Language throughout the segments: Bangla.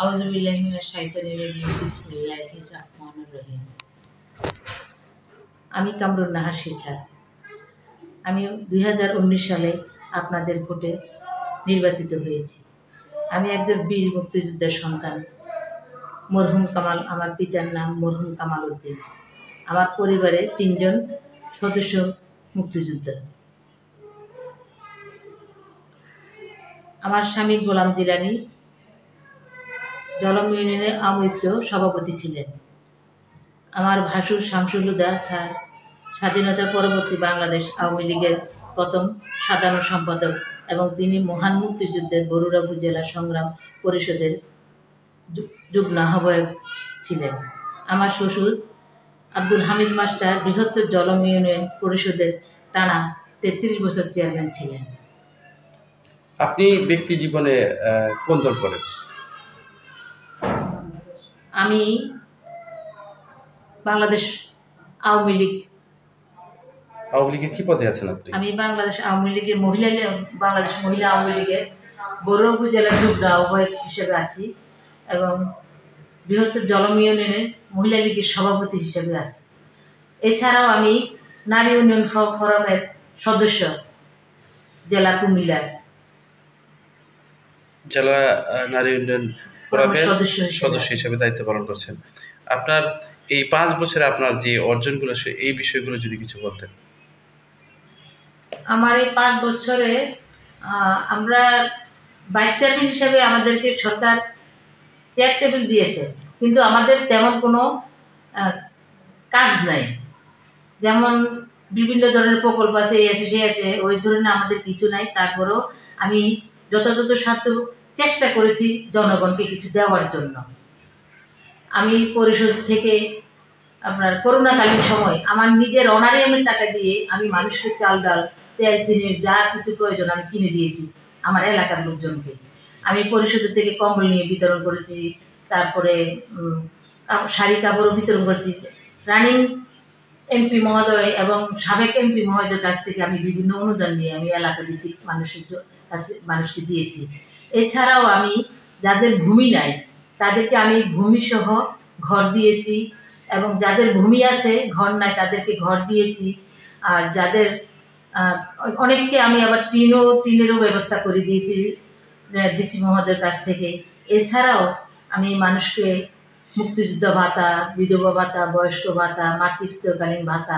আউযুবিল্লাহি মিনাশ শাইতানির রাজিম বিসমিল্লাহির রহমানির রহিম। আমি কামরুন নাহার শিখা। আমি 2019 সালে আপনাদের ভোটে নির্বাচিত হয়েছি। আমি একজন বীর মুক্তিযোদ্ধার সন্তান। মরহুম কামাল, আমার পিতার নাম মরহুম কামাল উদ্দিন। আমার পরিবারে 3 জন সদস্য মুক্তিযোদ্ধা। আমার স্বামী গোলাম জিলানী জলম ইউনিয়নের আমৃত্য সভাপতি ছিলেন। আমার ভাসুর শামসুল হুদা স্যার স্বাধীনতা পরবর্তী বাংলাদেশ আওয়ামী লীগের প্রথম সাধারণ সম্পাদক এবং তিনি মহান মুক্তিযুদ্ধের বরুড়া উপজেলা সংগ্রাম পরিষদের যুগ্ম আহ্বায়ক ছিলেন। আমার শ্বশুর আব্দুল হামিদ মাস্টার বৃহত্তর জলম ইউনিয়ন পরিষদের টানা 33 বছর চেয়ারম্যান ছিলেন। আপনি ব্যক্তি জীবনে কোন দল করেন? আমি বাংলাদেশ আওয়ামী লীগের কি পদে আছেন আপনি? আমি বাংলাদেশ আওয়ামী লীগের বাংলাদেশ মহিলা আওয়ামী লীগের বরুড়া উপজেলার যুগ্ম আহ্বায়ক হিসেবে আছি এবং বৃহত্তর জলম ইউনিয়নের মহিলা লীগের সভাপতি হিসেবে আছি। এছাড়াও আমি নারী ইউনিয়ন ফোরামের সদস্য, জেলা কুমিল্লার জেলা নারী ইউনিয়ন ফোরামের সদস্য হিসেবে দায়িত্ব পালন করছেন। আপনার এই 5 বছরে আপনার যে অর্জনগুলো এই বিষয়গুলো যদি কিছু বলতেন। আমার এই 5 বছরে আমরা ভাইস চেয়ারম্যান হিসেবে আমাদেরকে সরকার চেয়ার টেবিল দিয়েছে, কিন্তু আমাদের তেমন কোনো কাজ নাই। যেমন বিভিন্ন ধরনের প্রকল্প আছে, এই আছে সেই আছে, ওই ধরনের আমাদের কিছু নাই। তারপরেও আমি যথাযথ সাধ্য চেষ্টা করেছি জনগণকে কিছু দেওয়ার জন্য। আমি পরিষদ থেকে আপনার করোনাকালীন সময় আমার নিজের অনারিয়ামের টাকা দিয়ে আমি মানুষকে চাল ডাল তেল চিনির যা কিছু প্রয়োজন আমি কিনে দিয়েছি আমার এলাকার লোকজনকে। আমি পরিষদের থেকে কম্বল নিয়ে বিতরণ করেছি, তারপরে শাড়ি কাপড়ও বিতরণ করেছি। রানিং এমপি মহোদয় এবং সাবেক এমপি মহোদয়ের কাছ থেকে আমি বিভিন্ন অনুদান নিয়ে আমি এলাকা ভিত্তিক মানুষকে দিয়েছি। এছাড়াও আমি যাদের ভূমি নাই তাদেরকে আমি ভূমিসহ ঘর দিয়েছি এবং যাদের ভূমি আছে ঘর নাই তাদেরকে ঘর দিয়েছি। আর যাদের অনেককে আমি আবার টিনেরও ব্যবস্থা করে দিয়েছি ডিসি মহোদয়ের কাছ থেকে। এছাড়াও আমি মানুষকে মুক্তিযুদ্ধ ভাতা, বিধবা ভাতা, বয়স্ক ভাতা, মাতৃত্বকালীন ভাতা,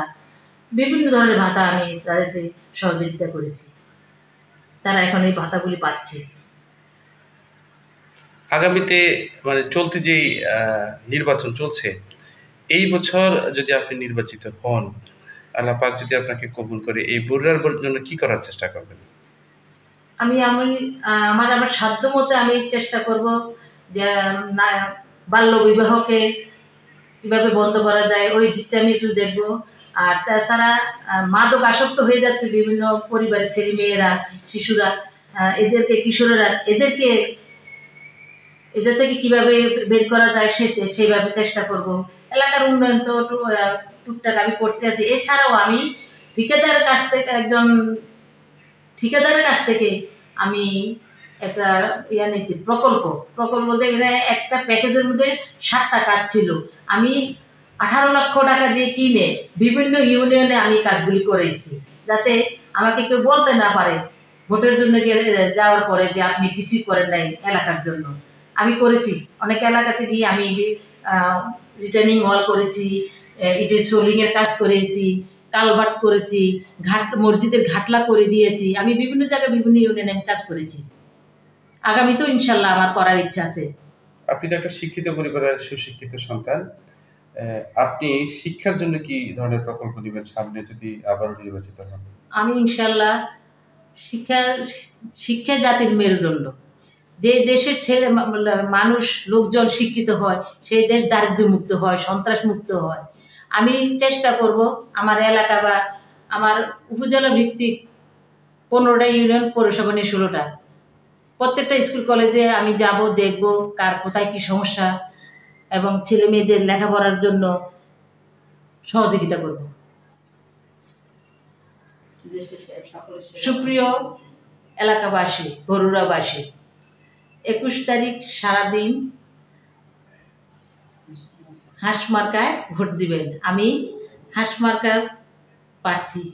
বিভিন্ন ধরনের ভাতা আমি তাদেরকে সহযোগিতা করেছি। তারা এখন এই ভাতাগুলি পাচ্ছে। আগামীতে মানে চলতি যেই নির্বাচন চলছে, এই বছর যদি আপনি নির্বাচিত হন, আল্লাহ পাক যদি আপনাকে কবুল করে, এই বরুড়ার জন্য কি করার চেষ্টা করবেন? আমার সাধ্য মতো আমি চেষ্টা করব যে বাল্য বিবাহকে কীভাবে বন্ধ করা যায় ওই দিকটা আমি একটু দেখবো। আর তাছাড়া মাদক আসক্ত হয়ে যাচ্ছে বিভিন্ন পরিবারের ছেলে মেয়েরা, শিশুরা, এদেরকে কিশোরেরা, এটা থেকে কীভাবে বের করা যায় সেইভাবে চেষ্টা করব। এলাকার উন্নয়ন তো টুকটাক আমি করতে আছি। এছাড়াও আমি ঠিকাদারের কাছ থেকে আমি একটা নিয়েছি প্রকল্প বলতে গেলে একটা প্যাকেজের মধ্যে 7টা কাজ ছিল। আমি 18 লক্ষ টাকা দিয়ে কিনে বিভিন্ন ইউনিয়নে আমি কাজগুলি করেছি, যাতে আমাকে কেউ বলতে না পারে ভোটের জন্য যাওয়ার পরে যে আপনি কিছুই করেন নাই এলাকার জন্য। আমি করেছি অনেক এলাকাতে গিয়ে আমি রিটার্নিং ওয়াল করেছি, ইটের সোলিংয়ের কাজ করেছি, কালভার্ট করেছি, মসজিদের ঘাটলা করে দিয়েছি। আমি বিভিন্ন জায়গায় বিভিন্ন ইউনিয়নে আমি কাজ করেছি। আগামীতেও ইনশাল্লাহ আমার করার ইচ্ছা আছে। আপনি তো একটা শিক্ষিত পরিবারের সুশিক্ষিত সন্তান, আপনি শিক্ষার জন্য কি ধরনের প্রকল্প নেবেন সামনে যদি আবারও নির্বাচিত হন? আমি ইনশাল্লাহ শিক্ষা জাতির মেরুদণ্ড। যে দেশের মানুষ লোকজন শিক্ষিত হয় সেই দেশ দারিদ্র্যমুক্ত হয়, সন্ত্রাস মুক্ত হয়। আমি চেষ্টা করব আমার এলাকা বা আমার উপজেলা ভিত্তিক 15টা ইউনিয়ন, পৌরসভা নিয়ে 16টা, প্রত্যেকটা স্কুল কলেজে আমি যাব, দেখব কার কোথায় কি সমস্যা এবং ছেলে মেয়েদের লেখাপড়ার জন্য সহযোগিতা করব। সুপ্রিয় এলাকাবাসী, বরুড়াবাসী, 21 তারিখ সারাদিন হাঁস মার্কায় ভোট দিবেন। আমি হাঁস মার্কার প্রার্থী।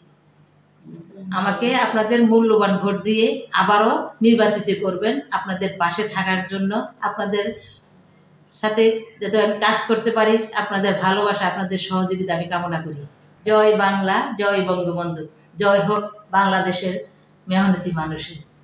আমাকে আপনাদের মূল্যবান ভোট দিয়ে আবারও নির্বাচিত করবেন আপনাদের পাশে থাকার জন্য, আপনাদের সাথে যাতে আমি কাজ করতে পারি। আপনাদের ভালোবাসা, আপনাদের সহযোগিতা আমি কামনা করি। জয় বাংলা, জয় বঙ্গবন্ধু, জয় হোক বাংলাদেশের মেহনতি মানুষের।